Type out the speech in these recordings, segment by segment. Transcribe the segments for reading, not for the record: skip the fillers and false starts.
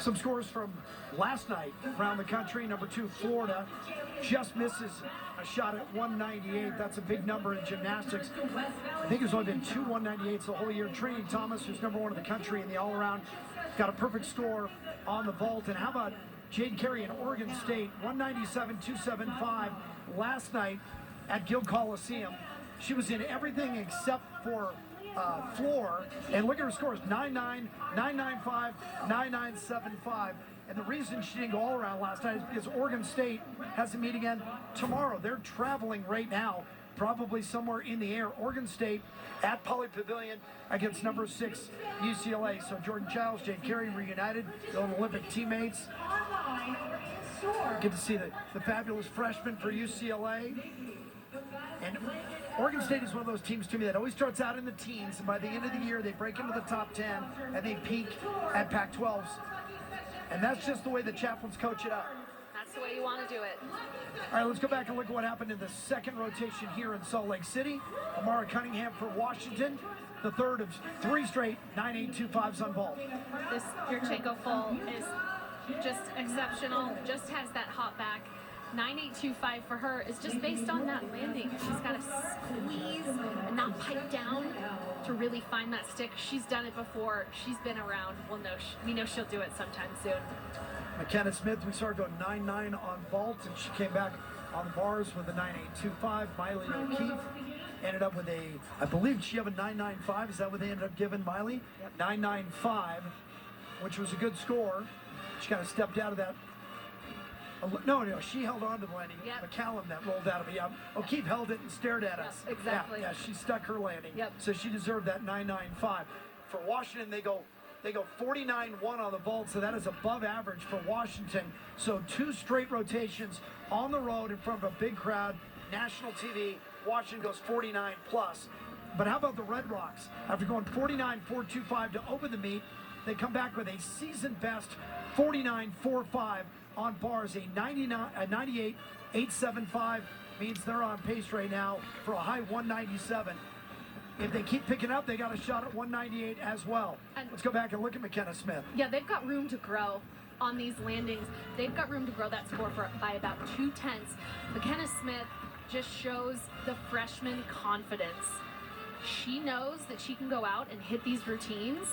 Some scores from last night around the country. Number 2, Florida, just misses a shot at 198. That's a big number in gymnastics. I think there's only been 2 198s the whole year. Trinity Thomas, who's number 1 in the country in the all-around, got a perfect score on the vault. And how about Jade Carey in Oregon State, 197.275 last night at Gill Coliseum. She was in everything except for floor, and look at her scores: 9.9, 9.95, 9.975. And the reason she didn't go all around last night is because Oregon State has a meet again tomorrow. They're traveling right now, probably somewhere in the air. Oregon State at Poly Pavilion against number 6 UCLA. So Jordan Childs, Jade Carey reunited, the old Olympic teammates. Get to see the fabulous freshman for UCLA. And Oregon State is one of those teams to me that always starts out in the teens, and by the end of the year they break into the top 10 and they peak at Pac-12s. And that's just the way the chaplains coach it up. That's the way you want to do it. All right, let's go back and look at what happened in the second rotation here in Salt Lake City. Amara Cunningham for Washington, the third of 3 straight 9.825s on vault. This Yurchenko full is just exceptional, just has that hop back. 9.825 for her is just based on that landing. She's got to squeeze and not pipe down to really find that stick. She's done it before. She's been around. We know she'll do it sometime soon. McKenna Smith, we saw her go 9.9 on vault, and she came back on the bars with a 9.825. Miley O'Keefe ended up with I believe she have a 9.95. Is that what they ended up giving Miley? Yep. 9.95, which was a good score. She kind of stepped out of that. No, she held on to the landing. Yep. McCallum that rolled out of me. O'Keefe held it and stared at us. Yep, exactly. Yeah, she stuck her landing. Yep. So she deserved that 9.95. For Washington, they go 49.1 on the vault, so that is above average for Washington. So 2 straight rotations on the road in front of a big crowd, national TV. Washington goes 49 plus. But how about the Red Rocks? After going 49.425 to open the meet, they come back with a season best 49.45 on bars. A 98.875 means they're on pace right now for a high 197. If they keep picking up, they got a shot at 198 as well. And let's go back and look at McKenna Smith. Yeah, they've got room to grow on these landings. They've got room to grow that score by about 0.2. McKenna Smith just shows the freshman confidence. She knows that she can go out and hit these routines.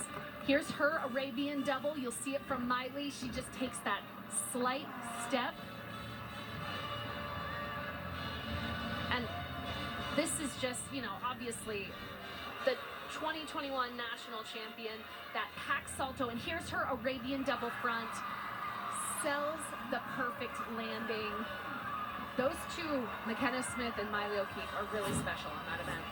Here's her Arabian double. You'll see it from Miley. She just takes that slight step. And this is just, obviously the 2021 national champion, that hack salto. And here's her Arabian double front. Sells the perfect landing. Those two, McKenna Smith and Miley O'Keefe, are really special on that event.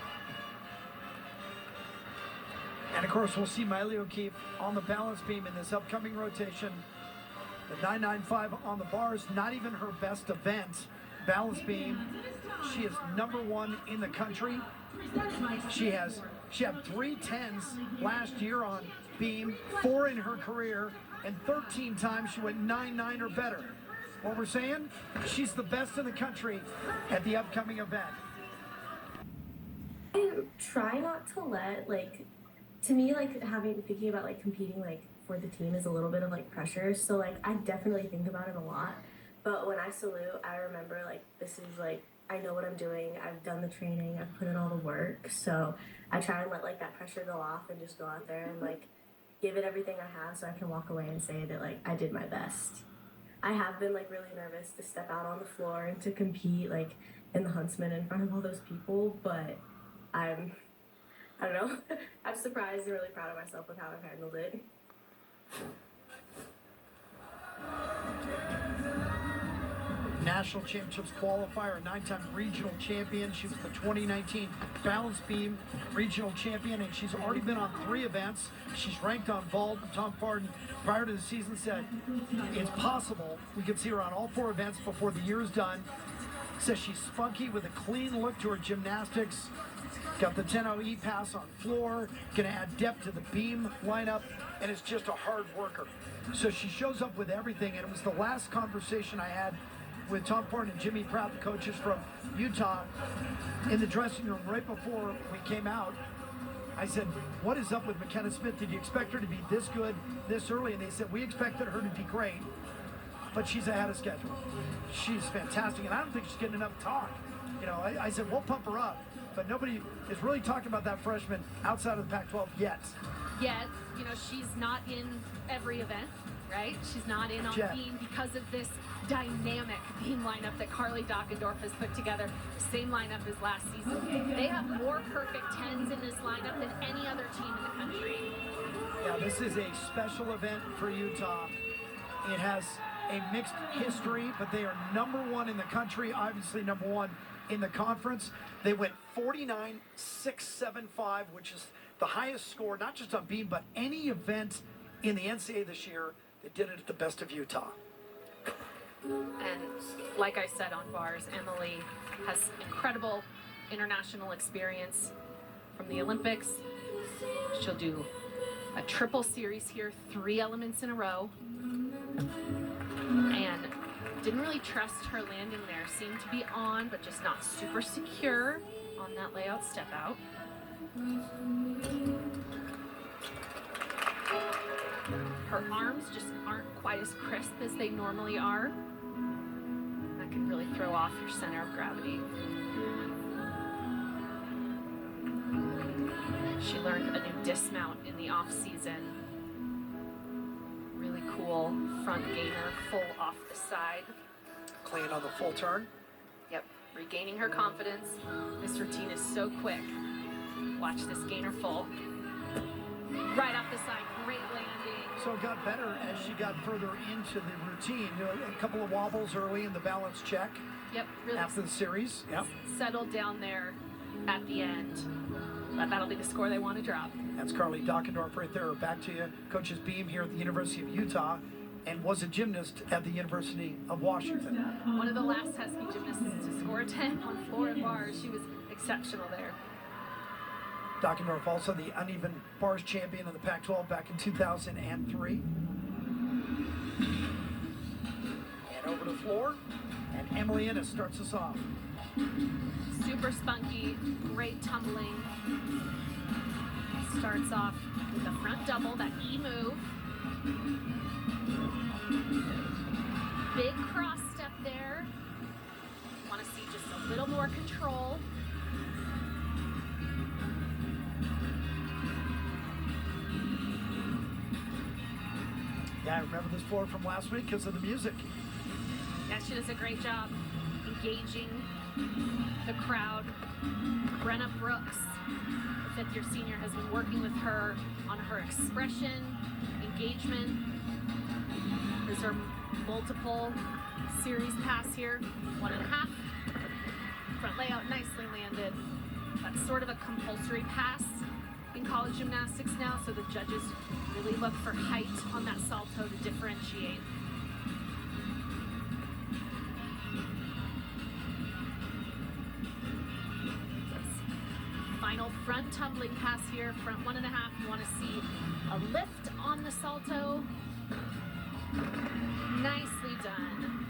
And of course, we'll see Miley O'Keefe on the balance beam in this upcoming rotation. The 9.95 on the bars, not even her best event. Balance beam, she is number 1 in the country. She had 3 10s last year on beam, 4 in her career, and 13 times she went 9.9 or better. What we're saying, she's the best in the country at the upcoming event. I try not to let, to me, thinking about, competing, for the team is a little bit of, pressure. So, I definitely think about it a lot. But when I salute, I remember, this is, I know what I'm doing. I've done the training. I've put in all the work. So I try and let, that pressure go off and just go out there and, give it everything I have so I can walk away and say that, I did my best. I have been, really nervous to step out on the floor and to compete, in the Huntsman in front of all those people. But I don't know. I'm surprised and really proud of myself with how I've handled it. National Championships qualifier, a 9-time regional champion. She was the 2019 balance beam regional champion, and she's already been on 3 events. She's ranked on vault. Tom Farden, prior to the season, said it's possible we could see her on all 4 events before the year is done. Says she's spunky with a clean look to her gymnastics. Got the 10-0 E-pass on floor, gonna add depth to the beam lineup, and is just a hard worker. So she shows up with everything, and it was the last conversation I had with Tom Ford and Jimmy Pratt, the coaches from Utah, in the dressing room right before we came out. I said, what is up with McKenna Smith? Did you expect her to be this good this early? And they said, we expected her to be great, but she's ahead of schedule. She's fantastic, and I don't think she's getting enough talk. You know, I said, we'll pump her up, but nobody is really talking about that freshman outside of the Pac-12 yet. Yet, you know, she's not in every event, right? She's not in on beam because of this dynamic beam lineup that Carly Dockendorf has put together. The same lineup as last season. They have more perfect 10s in this lineup than any other team in the country. Yeah, this is a special event for Utah. It has a mixed history, but they are #1 in the country, obviously #1 in the conference. They went 49-6-7-5, which is the highest score, not just on beam, but any event in the NCAA this year that did it at the best of Utah. And like I said on bars, Emily has incredible international experience from the Olympics. She'll do a triple series here, 3 elements in a row. And didn't really trust her landing there. Seemed to be on, but just not super secure on that layout step out. Her arms just aren't quite as crisp as they normally are. That can really throw off your center of gravity. She learned a new dismount in the off season. Really cool front gainer, full off the side. Clean on the full turn. Yep, regaining her confidence. This routine is so quick. Watch this gainer full. Right off the side, great landing. So it got better as she got further into the routine. You know, a couple of wobbles early in the balance check. Yep, really after the series. Yep. Settled down there at the end. But that'll be the score they want to drop. That's Carly Dockendorf right there. Back to you. Coach's Beam here at the University of Utah and was a gymnast at the University of Washington. One of the last Husky gymnasts to score a 10 on floor and bars. She was exceptional there. Dockendorf also the uneven bars champion of the Pac-12 back in 2003. And over to the floor. And Emily Ennis starts us off. Super spunky, great tumbling. Starts off with a front double, that E move. Big cross step there. Want to see just a little more control. Yeah, I remember this floor from last week because of the music. Yeah, she does a great job engaging the crowd. Brenna Brooks, the fifth-year senior, has been working with her on her expression, engagement. There's her multiple series pass here, 1.5. Front layout, nicely landed. That's sort of a compulsory pass in college gymnastics now, so the judges really look for height on that salto to differentiate. Final front tumbling pass here, front 1.5. You want to see a lift on the salto. Nicely done.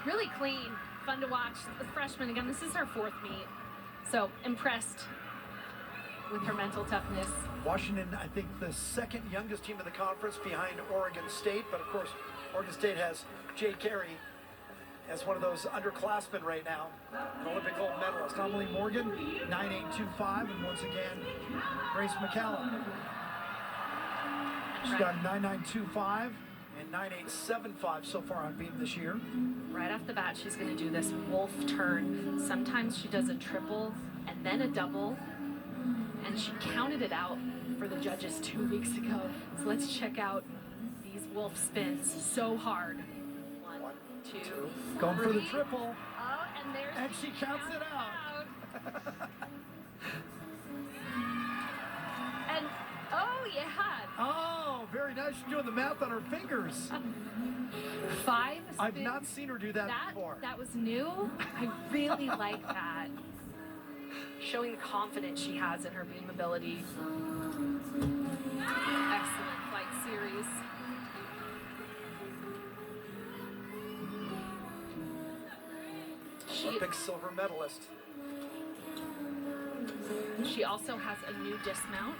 Really clean, fun to watch. The freshman, again, this is her 4th meet. So impressed with her mental toughness. Washington, I think, the 2nd youngest team in the conference behind Oregon State. But, of course, Oregon State has Jay Carey as one of those underclassmen right now, an Olympic gold medalist. Emily Morgan, 9.825, and once again, Grace McCallum. She's got 9.925 and 9.875 so far on beam this year. Right off the bat, she's going to do this wolf turn. Sometimes she does a triple and then a double, and she counted it out for the judges 2 weeks ago. So let's check out these wolf spins. So hard. 1, 2, going 3. for the triple. Oh, and there's And she counts it out. And oh yeah. Oh, very nice. She's doing the math on her fingers. 5 spins. I've not seen her do that before. That was new. I really like that. Showing the confidence she has in her beam ability. Excellent flight series. Olympic silver medalist. She also has a new dismount.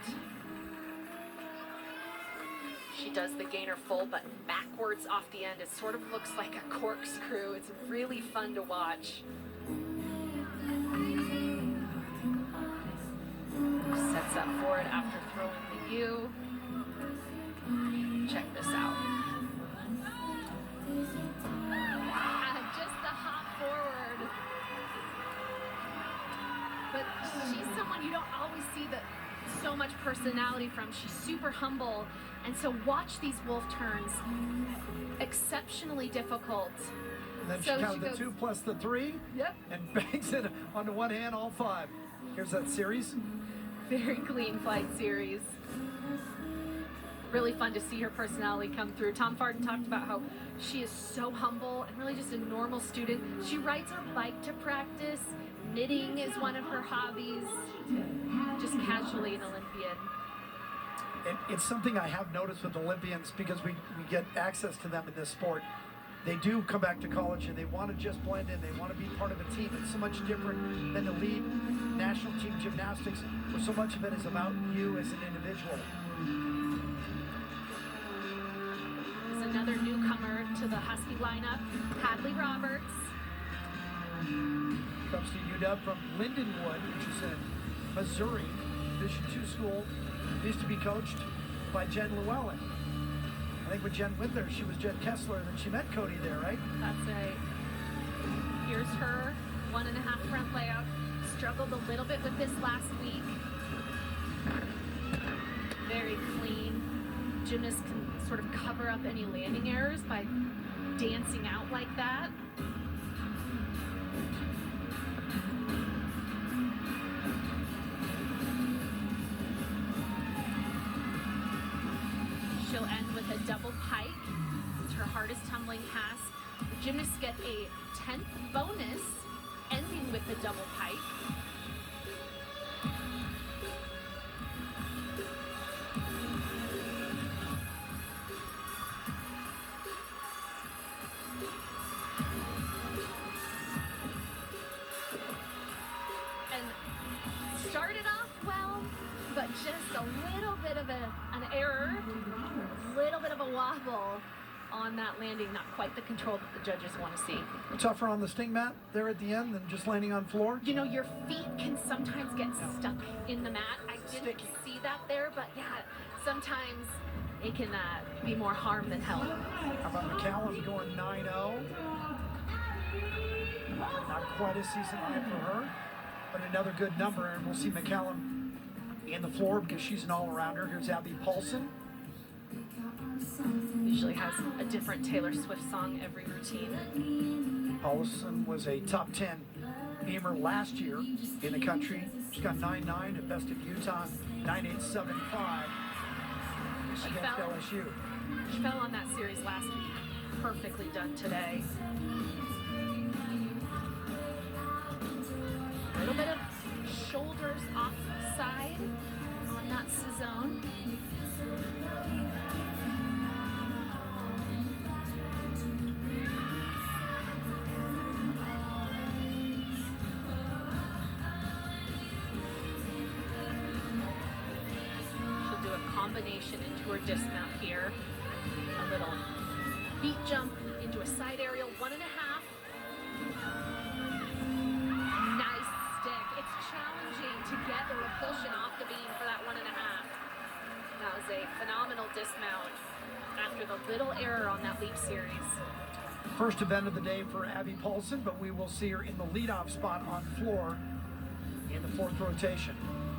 She does the gainer full, but backwards off the end. It sort of looks like a corkscrew. It's really fun to watch. Sets up for it after throwing the U. Check this out. Just the hop forward. But she's someone you don't always see so much personality from. She's super humble. And so watch these wolf turns. Exceptionally difficult. And then So she counted she the goes- 2 plus the 3. Yep. And bangs it onto one hand, all 5. Here's that series. Very clean flight series. Really fun to see her personality come through. Tom Farden talked about how she is so humble and really just a normal student. She rides her bike to practice. Knitting is one of her hobbies. Just casually an Olympian. It's something I have noticed with Olympians because we get access to them in this sport. They do come back to college and they want to just blend in. They want to be part of a team. It's so much different than elite national team gymnastics, where so much of it is about you as an individual. There's another newcomer to the Husky lineup, Hadley Roberts. Comes to UW from Lindenwood, which is in Missouri, Division II school. Used to be coached by Jen Llewellyn. I think when Jen went there, she was Jen Kessler, and then she met Cody there, right? That's right. Here's her 1.5 front layout. Struggled a little bit with this last week. Very clean. Gymnasts can sort of cover up any landing errors by dancing out like that. She'll end with a double pike. It's her hardest tumbling pass. The gymnasts get a 10th bonus, ending with the double pike. And started off well, but just a little bit of an error, a little bit of a wobble on that landing. Not quite the control that the judges want to see. Tougher on the sting mat there at the end than just landing on floor. You know, your feet can sometimes get stuck in the mat. I didn't Sticky. see that there, but yeah, sometimes it can be more harm than help. How about McCallum going 9-0? Not quite a season high for her, but another good number, and we'll see McCallum in the floor because she's an all-arounder. Here's Abby Paulson. Usually has a different Taylor Swift song every routine. Paulson was a top 10 aimer last year in the country. She's got 9.9 at Best of Utah, 9.875 She against fell. LSU. She fell on that series last week. Perfectly done today. A little bit of shoulders offside on that Cezanne. She'll do a combination into her dismount here. A little beat jump into a side aerial, 1.5. Nice stick. It's challenging to get the repulsion off the beam for that 1.5. That was a phenomenal dismount after the little error on that leap series. First event of the day for Abby Paulson, but we will see her in the leadoff spot on floor in the 4th rotation.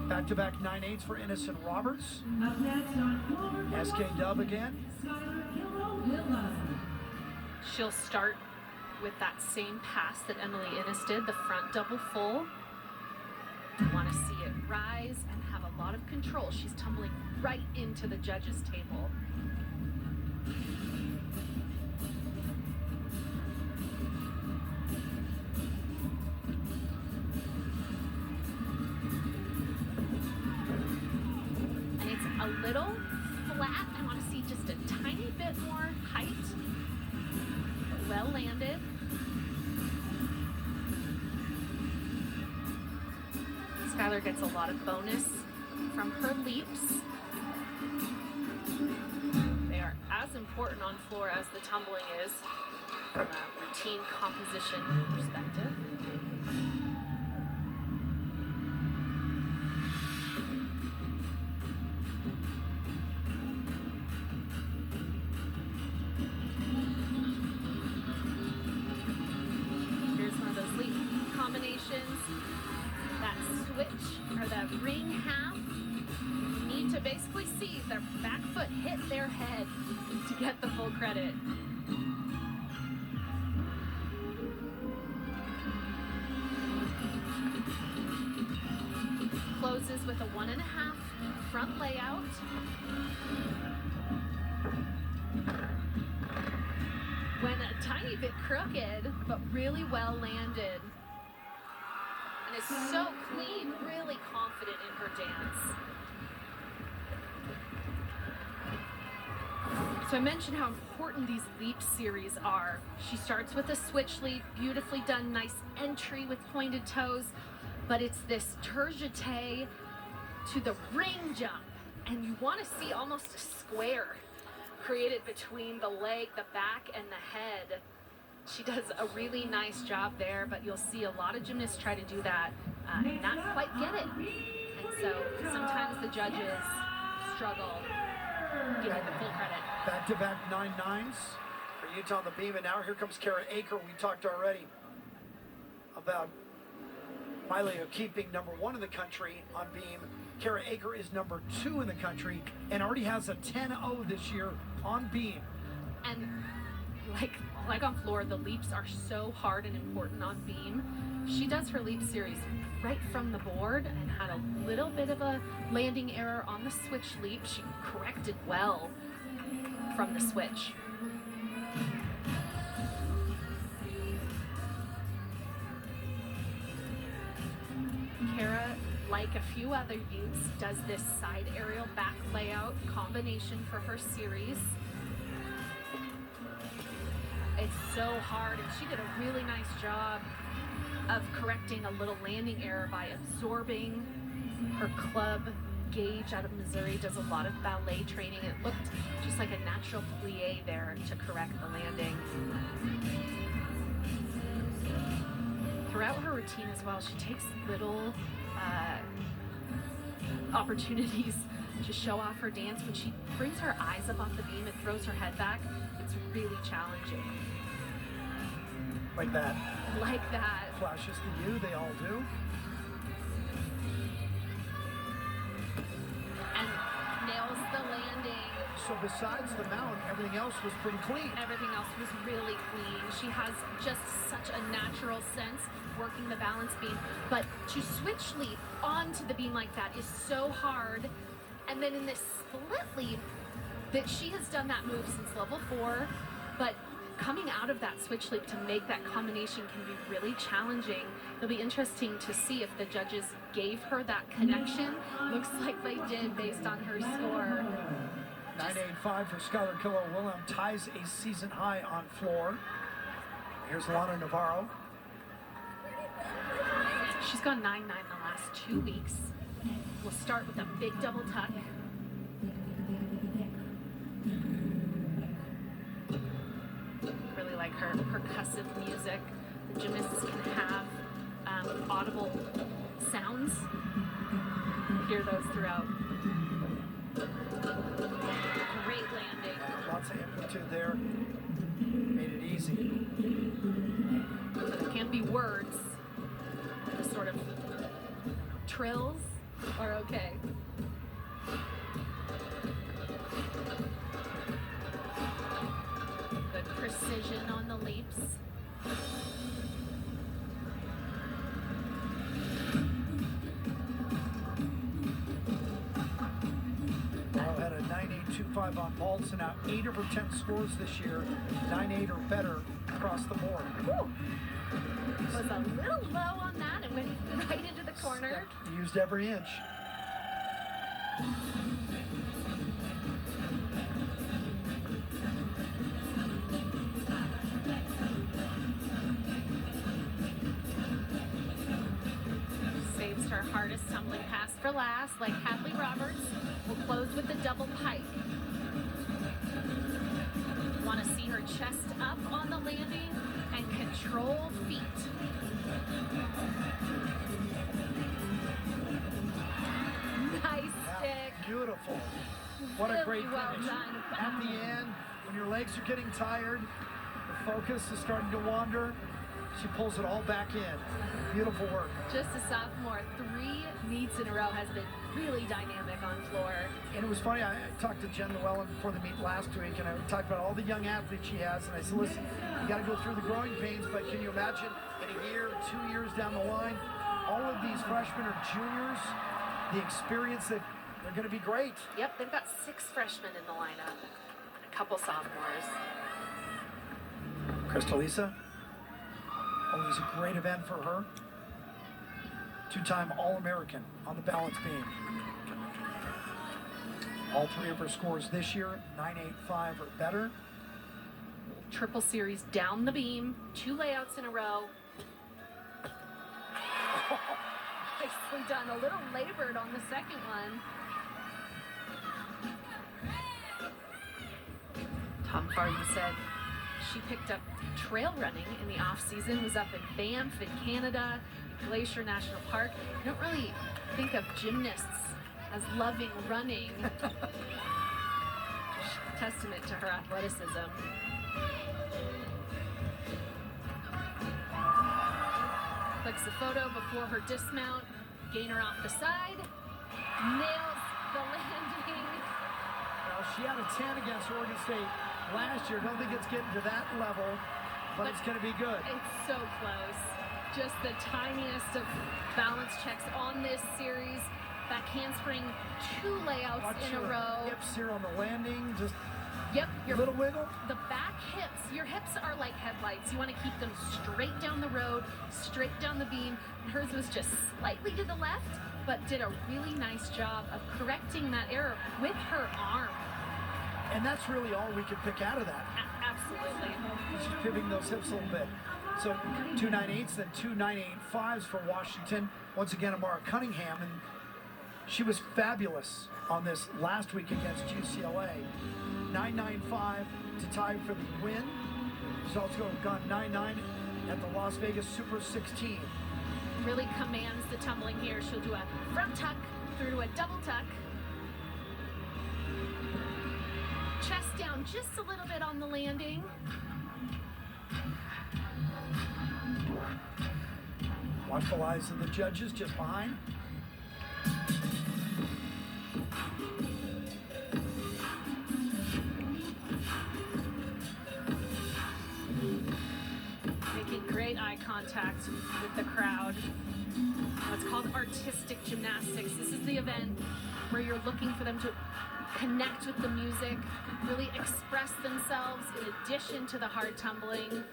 Back-to-back 9.8s for Innocent Roberts. SK Dub again. She'll start with that same pass that Emily Innes did, the front double full. You want to see it rise and have a lot of control. She's tumbling right into the judges' table. And it's a little flat. I want to see just a tiny bit more height. Well landed. Skylar gets a lot of bonus from her leaps. They are as important on floor as the tumbling is from a routine composition perspective. Here's one of those leap combinations. That switch, or that ring half, you need to basically see their back foot hit their head to get the full credit. Closes with a 1.5 front layout. Went a tiny bit crooked, but really well landed. And is so clean, really confident in her dance. So I mentioned how important these leap series are. She starts with a switch leap, beautifully done, nice entry with pointed toes, but it's this tour jeté to the ring jump, and you want to see almost a square created between the leg, the back, and the head. She does a really nice job there, but you'll see a lot of gymnasts try to do that and not quite get it. And so sometimes the judges struggle giving the full credit. Back-to-back 9-9s for Utah on the beam, and now here comes Kara Aker. We talked already about Miley keeping #1 in the country on beam. Kara Aker is #2 in the country and already has a 10-0 this year on beam. And like on floor, the leaps are so hard and important on beam. She does her leap series right from the board and had a little bit of a landing error on the switch leap. She corrected well from the switch. Kara, like a few other youths, does this side aerial back layout combination for her series. It's so hard, and she did a really nice job of correcting a little landing error by absorbing her club. Gage out of Missouri does a lot of ballet training. It looked just like a natural plie there to correct the landing. Throughout her routine as well, she takes little opportunities to show off her dance. When she brings her eyes up off the beam and throws her head back, it's really challenging. Like that. Like that. Flashes to you, they all do. And nails the landing. So besides the mount, everything else was pretty clean. Everything else was really clean. She has just such a natural sense working the balance beam. But to switch leap onto the beam like that is so hard. And then in this split leap, that she has done that move since level 4, but coming out of that switch leap to make that combination can be really challenging. It'll be interesting to see if the judges gave her that connection. Looks like they did based on her score. 9.85 for Skylar Killow-Wilhelm, ties a season high on floor. Here's Lana Navarro. She's gone 9-9 the last 2 weeks. We'll start with a big double tuck. Really like her percussive music. The gymnasts can have audible sounds. Hear those throughout. Great landing. Lots of amplitude there. Made it easy. So there can't be words. The sort of trills are okay. Good precision on the leaps. Had a 9.825 on vaults, and now 8 of her 10 scores this year, 9.8 or better across the board. Whew. Was a little low on that and went right into the corner. Used every inch. Saves her hardest tumbling pass for last, like Hadley Roberts, will close with the double pike. Want to see her chest up on the landing and control feet. Nice stick. Beautiful. What a great Really well finish. done. At the end, when your legs are getting tired, the focus is starting to wander, she pulls it all back in. Beautiful work. Just a sophomore, 3 meets in a row has been really dynamic on floor. And it was funny, I talked to Jen Llewellyn before the meet last week, and I talked about all the young athletes she has, and I said, listen, you got to go through the growing pains, but can you imagine in a year, 2 years down the line, all of these freshmen or juniors, the experience that they're going to be great. Yep, they've got 6 freshmen in the lineup, and a couple sophomores. Crystalisa, always a great event for her. 2-time All-American on the balance beam. All 3 of her scores this year, 9.85 or better. Triple series down the beam, 2 layouts in a row. Nicely done, a little labored on the second one. Tom Farden said she picked up trail running in the off season, was up in Banff in Canada, Glacier National Park. You don't really think of gymnasts as loving running. Testament to her athleticism. Clicks the photo before her dismount, gainer off the side, nails the landing. Well, she had a 10 against Oregon State last year. Don't think it's getting to that level, but it's going to be good. It's so close. Just the tiniest of balance checks on this series. Back handspring, 2 layouts Watch in a your row. hips here on the landing, just Yep, a little wiggle. the back hips, your hips are like headlights. You want to keep them straight down the road, straight down the beam. Hers was just slightly to the left, but did a really nice job of correcting that error with her arm. And that's really all we can pick out of that. Absolutely. Just pivoting those hips a little bit. So 2.98s, then 2.985s for Washington. Once again, Amara Cunningham, and she was fabulous on this last week against UCLA. 9.95 to tie for the win. She's also gone 9.9 at the Las Vegas Super 16. Really commands the tumbling here. She'll do a front tuck through to a double tuck. Chest down just a little bit on the landing. Watchful eyes of the judges just behind. Making great eye contact with the crowd. What's called artistic gymnastics. This is the event where you're looking for them to connect with the music, really express themselves in addition to the hard tumbling.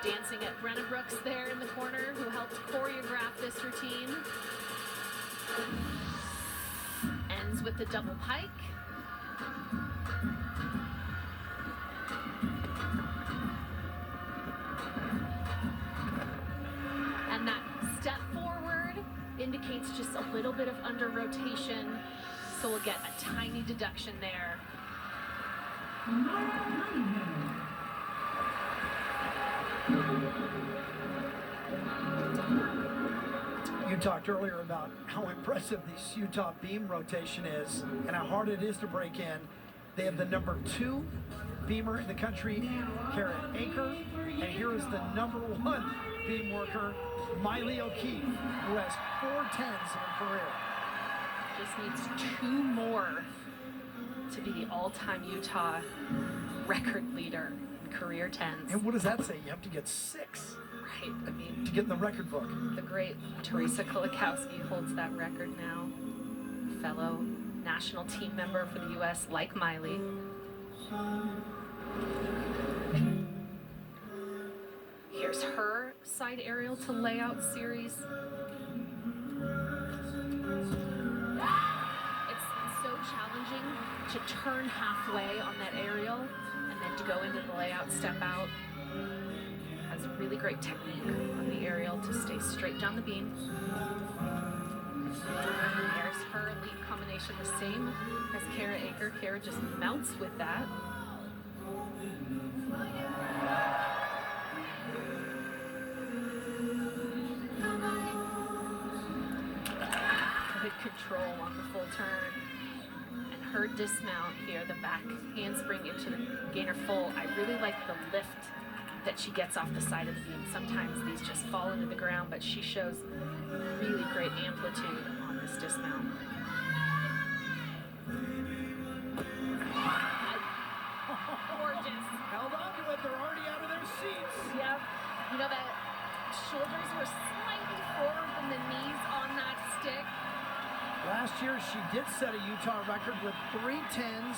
Dancing at Brenna Brooks there in the corner, who helped choreograph this routine. Ends with the double pike. And that step forward indicates just a little bit of under rotation, so we'll get a tiny deduction there. You talked earlier about how impressive this Utah beam rotation is and how hard it is to break in. They have the number 2 beamer in the country, Karen Aker, and here is the number 1 beam worker, Miley O'Keefe, who has 4 10s in her career. Just needs 2 more to be the all-time Utah record leader in career 10s. And what does that say? You have to get 6 Right, I mean, to get in the record book. the great Teresa Kulikowski holds that record now. Fellow national team member for the U.S. like Miley. Here's her side aerial to layout series. It's so challenging challenging to turn halfway on that aerial and then to go into the layout, step out. Has really great technique on the aerial to stay straight down the beam. There's her leap combination, the same as Kara Aker. Kara just mounts with that. Good control on the full turn. And her dismount here, the back handspring into the gainer full. I really like the lift that she gets off the side of the beam. Sometimes these just fall into the ground, but she shows really great amplitude on this dismount. Gorgeous. Held on to it. They're already out of their seats. Yep. You know that shoulders were slightly forward than the knees on that stick. Last year, she did set a Utah record with 3 10s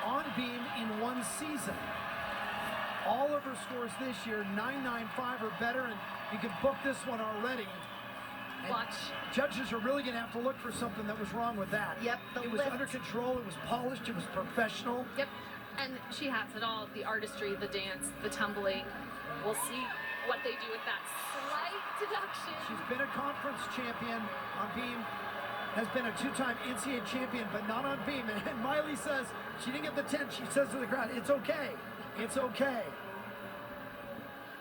on beam in one season. All of her scores this year, 9.95 or better, and you can book this one already. And Watch. judges are really going to have to look for something that was wrong with that. Yep, the it was lift. under control, it was polished, it was professional. Yep, and she has it all, the artistry, the dance, the tumbling. We'll see what they do with that slight deduction. She's been a conference champion on beam, has been a 2-time NCAA champion, but not on beam. And Miley says she didn't get the 10. She says to the crowd, it's okay. It's okay.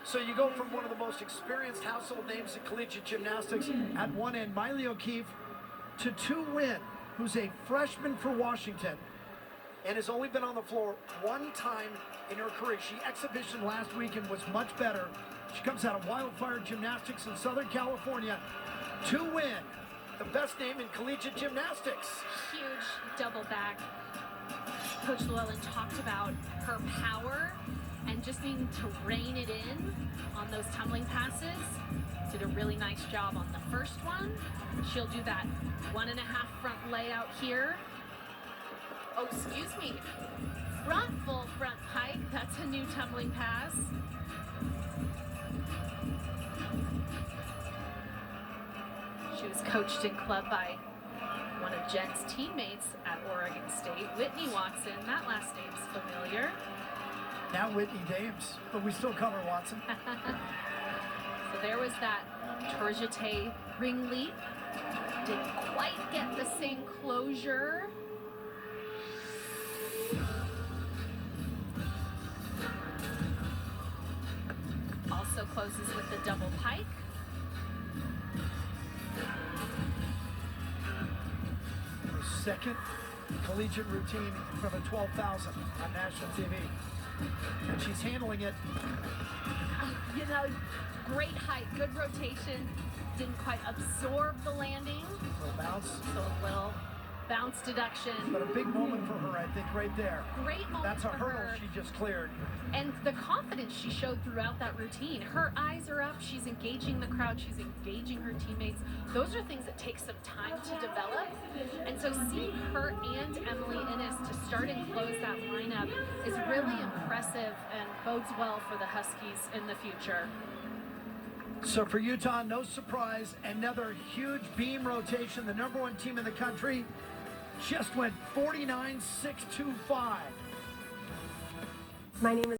So you go from one of the most experienced household names in collegiate gymnastics at one end, Miley O'Keefe, to Tu Nguyen, who's a freshman for Washington and has only been on the floor one time in her career. She exhibition last week and was much better. She comes out of Wildfire Gymnastics in Southern California. Tu Nguyen, the best name in collegiate gymnastics. Huge double back. Coach Llewellyn talked about her power and just needing to rein it in on those tumbling passes. Did a really nice job on the first one. She'll do that 1.5 front layout here. Oh, excuse me. Front full front pike. That's a new tumbling pass. She was coached in club by one of Jen's teammates at Oregon State, Whitney Watson. That last name's familiar. Now Whitney Dames, but we still call her Watson. So there was that tour jeté ring leap. Didn't quite get the same closure. Also closes with the double pike. Her second collegiate routine for the 12,000 on national TV. And she's handling it. You know, great height, good rotation. Didn't quite absorb the landing. Little bounce. So a little bounce deduction. But a big moment for her, I think, right there. Great moment That's a for hurdle her. she just cleared. And the confidence she showed throughout that routine. Her eyes are up, she's engaging the crowd, she's engaging her teammates. Those are things that take some time to develop. And so seeing her and Emily Innes to start and close that lineup is really impressive and bodes well for the Huskies in the future. So for Utah, no surprise, another huge beam rotation. The #1 team in the country just went 49.625. My name is